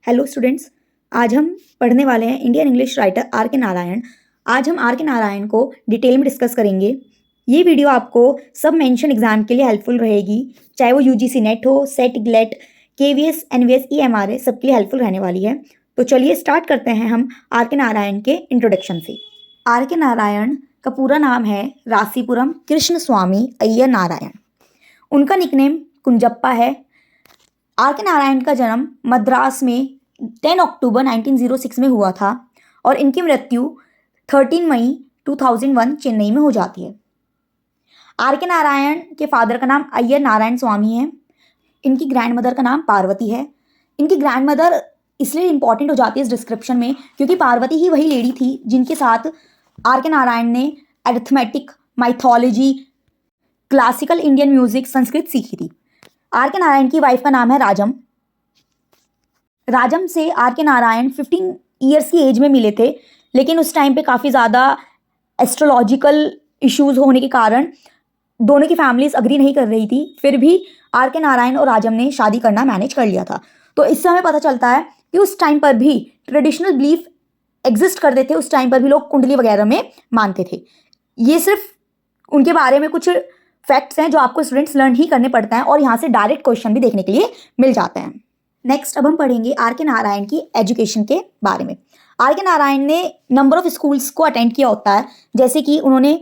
Hello students. आज हम पढ़ने वाले हैं Indian English writer are K Narayan. आज हम आर के नारायण को डिटेल में डिस्कस करेंगे। ये वीडियो आपको सब मेंशन एग्जाम के लिए हेल्पफुल रहेगी, चाहे वो यूजीसी नेट हो, सेट ग्लेट, केवीएस, एनवीएस, ईएमआरए, सबके लिए हेल्पफुल रहने वाली है। तो चलिए स्टार्ट करते हैं हम आर के नारायण के इंट्रोडक्शन से। आर के नारायण का पूरा नाम है रासीपुरम कृष्ण स्वामी अय्यर नारायण। उनका निकनेम कुंजप्पा है। आर के नारायण का जन्म मद्रास में 10 अक्टूबर 1906 में हुआ था और इनकी मृत्यु 13 मई 2001 चेन्नई में हो जाती है। आर के नारायण के फादर का नाम अय्यर नारायण स्वामी है। इनकी ग्रैंड मदर का नाम पार्वती है। इनकी ग्रैंड मदर इसलिए इंपॉर्टेंट हो जाती है इस डिस्क्रिप्शन में क्योंकि पार्वती ही वही लेडी थी जिनके साथ आर के नारायण ने arithmetic, mythology, classical Indian music, Sanskrit सीखी थी। आर के नारायण की वाइफ का नाम है राजम। राजम से आर के नारायण 15 ईयर्स की एज में मिले थे, लेकिन उस टाइम पे काफ़ी ज़्यादा एस्ट्रोलॉजिकल इश्यूज होने के कारण दोनों की फैमिलीज अग्री नहीं कर रही थी। फिर भी आर के नारायण और राजम ने शादी करना मैनेज कर लिया था। तो इससे हमें पता चलता है कि उस टाइम पर भी ट्रेडिशनल बिलीफ एग्जिस्ट करते थे। उस टाइम पर भी लोग कुंडली वगैरह में मानते थे। ये सिर्फ उनके बारे में कुछ फैक्ट्स हैं जो आपको स्टूडेंट्स लर्न ही करने पड़ते हैं और यहाँ से डायरेक्ट क्वेश्चन भी देखने के लिए मिल जाते हैं। नेक्स्ट अब हम पढ़ेंगे आर के नारायण की एजुकेशन के बारे में। आर के नारायण ने नंबर ऑफ स्कूल्स को अटेंड किया होता है, जैसे कि उन्होंने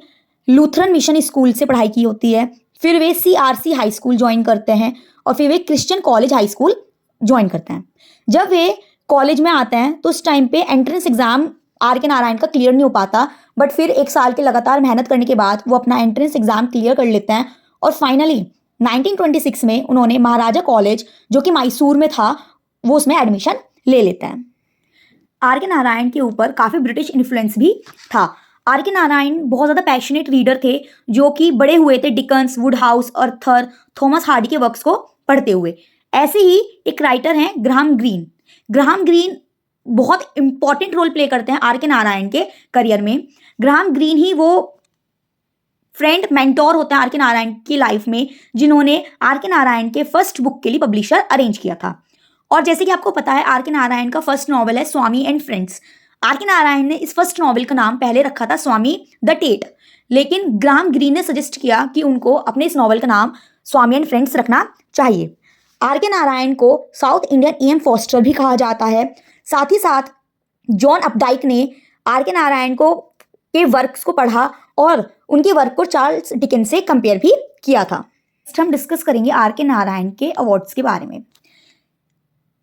लूथरन मिशन स्कूल से पढ़ाई की होती है, फिर वे CRC हाई स्कूल ज्वाइन करते हैं और फिर वे Christian college high school join करते हैं। जब वे कॉलेज में आते हैं तो उस टाइम पे entrance exam are K Narayan का क्लियर नहीं हो पाता, बट फिर 1 साल के लगातार मेहनत करने के बाद वो अपना एंट्रेंस एग्जाम क्लियर कर लेते हैं और फाइनली 1926 में उन्होंने महाराजा कॉलेज जो कि मैसूर में था वो उसमें एडमिशन ले लेते हैं। आर के नारायण के ऊपर काफ़ी ब्रिटिश इन्फ्लुएंस भी था। आर के नारायण बहुत ज़्यादा पैशनेट रीडर थे जो कि बड़े हुए थे डिकन्स, वुडहाउस, अर्थर, थॉमस हार्डी के वर्क्स को पढ़ते हुए। ऐसे ही एक राइटर हैं ग्राहम ग्रीन। ग्राहम ग्रीन बहुत इंपॉर्टेंट रोल प्ले करते हैं आर के नारायण के करियर में। ग्राहम ग्रीन ही वो फ्रेंड, मेंटोर होते हैं आर के नारायण की लाइफ में, जिन्होंने आर के नारायण के फर्स्ट बुक के लिए पब्लिशर अरेंज किया था। और जैसे कि आपको पता है आर के नारायण का फर्स्ट नॉवल है स्वामी and friends. Are K Narayan ने इस फर्स्ट नॉवल का नाम पहले रखा था स्वामी द टेट, लेकिन ग्राहम ग्रीन ने सजेस्ट किया कि उनको अपने इस नॉवल का नाम स्वामी एंड फ्रेंड्स रखना चाहिए। आर के नारायण को साउथ इंडियन E.M. फॉस्टर भी कहा जाता है। साथ ही साथ जॉन अपडाइक ने आर के नारायण को के वर्क्स को पढ़ा और उनके वर्क को चार्ल्स डिकेंस से कंपेयर भी किया था। नेक्स्ट हम डिस्कस करेंगे आर के नारायण के अवार्ड्स के बारे में।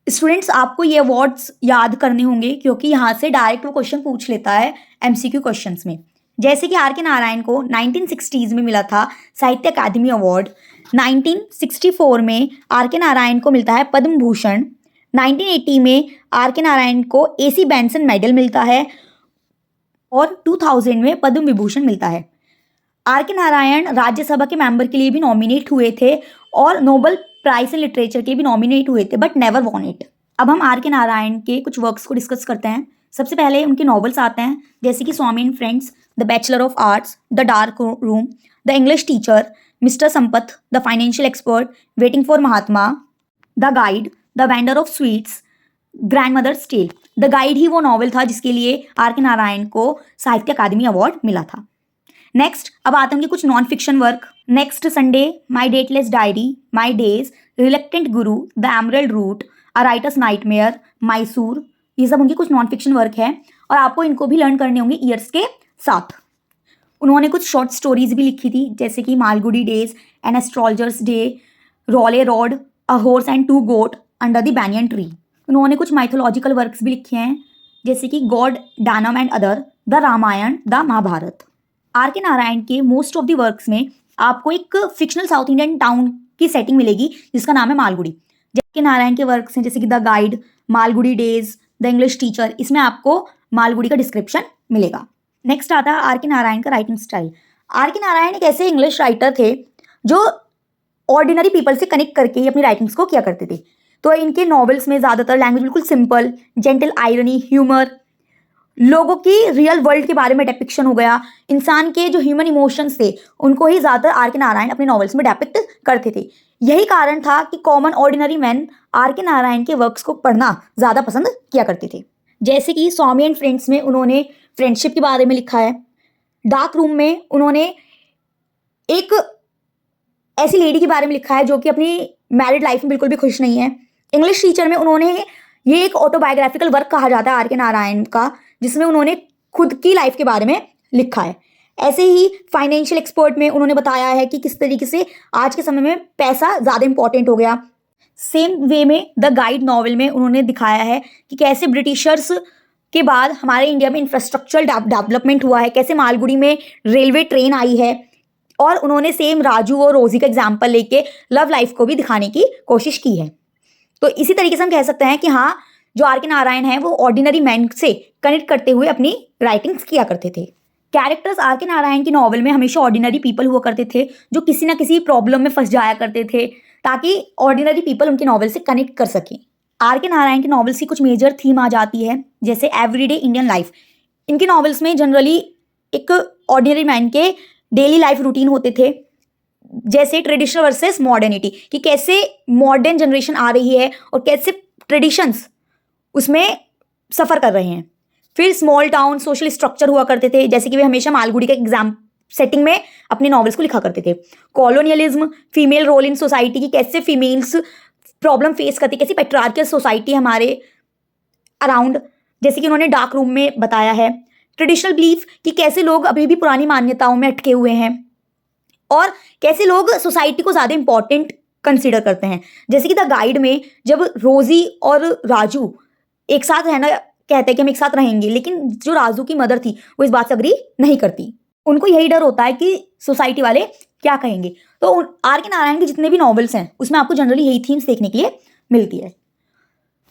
स्टूडेंट्स, आपको ये अवार्ड्स याद करने होंगे क्योंकि यहाँ से डायरेक्ट वो क्वेश्चन पूछ लेता है MCQ क्वेश्चंस में। जैसे कि आर के नारायण को 1960s में मिला था साहित्य अकादमी अवार्ड। 1964 में आर के नारायण को मिलता है पद्म भूषण। 1980 में आर के नारायण को AC बेंसन मेडल मिलता है और 2000 में पद्म विभूषण मिलता है। आर के नारायण राज्यसभा के मेंबर के लिए भी नॉमिनेट हुए थे और नोबेल प्राइज इन लिटरेचर के भी नॉमिनेट हुए थे, बट नेवर वॉन इट। अब हम आर के नारायण के कुछ वर्क्स को डिस्कस करते हैं। सबसे पहले उनके नॉवेल्स आते हैं, जैसे कि Swami and friends, the bachelor of arts, the dark room, the English teacher, mister Sampath, the financial expert, waiting for Mahatma, the guide, the vendor of sweets, grandmother's tale. The guide ही वो नॉवल था जिसके लिए are K Narayan को साहित्य अकादमी award मिला था। Next अब आते हैं कुछ non fiction work. Next Sunday, my dateless diary, my days, reluctant guru, the emerald route, a writer's nightmare, Mysore, ये सब उनके कुछ नॉन फिक्शन वर्क है और आपको इनको भी लर्न करने होंगे ईयर्स के साथ। उन्होंने कुछ शॉर्ट स्टोरीज भी लिखी थी, जैसे कि Malgudi days, an astrologer's day, Lawley road, a horse and 2 goat under the banyan tree. उन्होंने कुछ माइथोलॉजिकल वर्क्स भी लिखे हैं, जैसे कि god demons and other, the Ramayana, the Mahabharata. R K Narayan के मोस्ट ऑफ द वर्क्स में आपको एक फिक्शनल साउथ इंडियन टाउन की सेटिंग मिलेगी जिसका नाम है मालगुडी। जबकि नारायण के वर्क्स हैं जैसे कि the guide, Malgudi days, the English teacher, इसमें आपको मालगुडी का डिस्क्रिप्शन मिलेगा। नेक्स्ट आता है आर के नारायण का writing style. Are K Narayan एक ऐसे इंग्लिश राइटर थे जो ऑर्डिनरी पीपल से कनेक्ट करके ही अपनी राइटिंग्स को किया करते थे। तो इनके नॉवेल्स में ज़्यादातर लैंग्वेज बिल्कुल सिंपल, जेंटल आयरनी, ह्यूमर, लोगों की रियल वर्ल्ड के बारे में डिपिक्शन हो गया, इंसान के जो ह्यूमन इमोशंस थे उनको ही ज़्यादातर आर के नारायण अपने नॉवेल्स में डिपिक्ट करते थे। यही कारण था कि common ordinary man are K Narayan के वर्क्स को पढ़ना ज़्यादा पसंद किया करते थे। जैसे कि स्वामी एंड फ्रेंड्स में उन्होंने फ्रेंडशिप के बारे में लिखा है। डार्क रूम में उन्होंने एक ऐसी लेडी के बारे में लिखा है जो कि अपनी मैरिड लाइफ में बिल्कुल भी खुश नहीं है। इंग्लिश टीचर में उन्होंने ये एक ऑटोबायोग्राफिकल वर्क कहा जाता है आर के नारायण का, जिसमें उन्होंने खुद की लाइफ के बारे में लिखा है। ऐसे ही फाइनेंशियल एक्सपर्ट में उन्होंने बताया है कि किस तरीके से आज के समय में पैसा ज़्यादा इंपॉर्टेंट हो गया। सेम वे में द गाइड नॉवल में उन्होंने दिखाया है कि कैसे ब्रिटिशर्स के बाद हमारे इंडिया में इंफ्रास्ट्रक्चरल डेवलपमेंट हुआ है, कैसे मालगुडी में रेलवे ट्रेन आई है। और उन्होंने सेम राजू और रोजी का एग्जाम्पल लेके लव लाइफ को भी दिखाने की कोशिश की है। तो इसी तरीके से हम कह सकते हैं कि हाँ, जो आर के नारायण है वो ऑर्डिनरी मैन से कनेक्ट करते हुए अपनी राइटिंग्स किया करते थे। कैरेक्टर्स आर के नारायण की नॉवल में हमेशा ऑर्डिनरी पीपल हुआ करते थे जो किसी ना किसी प्रॉब्लम में फंस जाया करते थे, ताकि ऑर्डिनरी पीपल उनकी नॉवल से कनेक्ट कर सकें। आर के नारायण की नॉवेल्स की कुछ मेजर थीम आ जाती है, जैसे एवरीडे इंडियन लाइफ। इनकी नॉवेल्स में जनरली एक ऑर्डिनरी मैन के डेली लाइफ रूटीन होते थे, जैसे ट्रेडिशनल वर्सेस मॉडर्निटी, कि कैसे मॉडर्न जनरेशन आ रही है और कैसे ट्रेडिशंस उसमें सफ़र कर रहे हैं। फिर स्मॉल टाउन सोशल स्ट्रक्चर हुआ करते थे, जैसे कि वे हमेशा मालगुडी का एग्जाम सेटिंग में अपने नॉवेल्स को लिखा करते थे। Colonialism, female role in society, की कैसे फीमेल्स प्रॉब्लम फेस करती, कैसी पेट्रियार्कल सोसाइटी हमारे अराउंड, जैसे कि उन्होंने डार्क रूम में बताया है। ट्रेडिशनल बिलीफ, कि कैसे लोग अभी भी पुरानी मान्यताओं में अटके हुए हैं और कैसे लोग सोसाइटी को ज़्यादा इंपॉर्टेंट कंसिडर करते हैं। जैसे कि द गाइड में जब रोजी और राजू एक साथ रहना कहते हैं कि हम एक साथ रहेंगे, लेकिन जो राजू की मदर थी वो इस बात से अग्री नहीं करती। उनको यही डर होता है कि सोसाइटी वाले क्या कहेंगे। तो आर के नारायण के जितने भी नॉवेल्स हैं उसमें आपको जनरली यही थीम्स देखने के लिए मिलती है।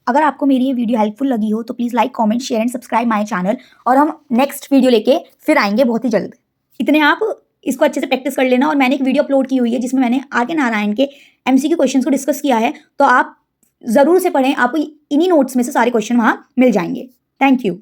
अगर आपको मेरी ये वीडियो हेल्पफुल लगी हो तो please like, comment, share and subscribe my channel, और हम नेक्स्ट वीडियो लेके फिर आएंगे बहुत ही जल्द। इतने आप इसको अच्छे से प्रैक्टिस कर लेना। और मैंने एक वीडियो अपलोड की हुई है जिसमें मैंने आर के नारायण के MCQ क्वेश्चंस को डिस्कस किया है, तो आप ज़रूर से पढ़ें, आपको इन्हीं नोट्स में से सारे क्वेश्चन वहाँ मिल जाएंगे। Thank you.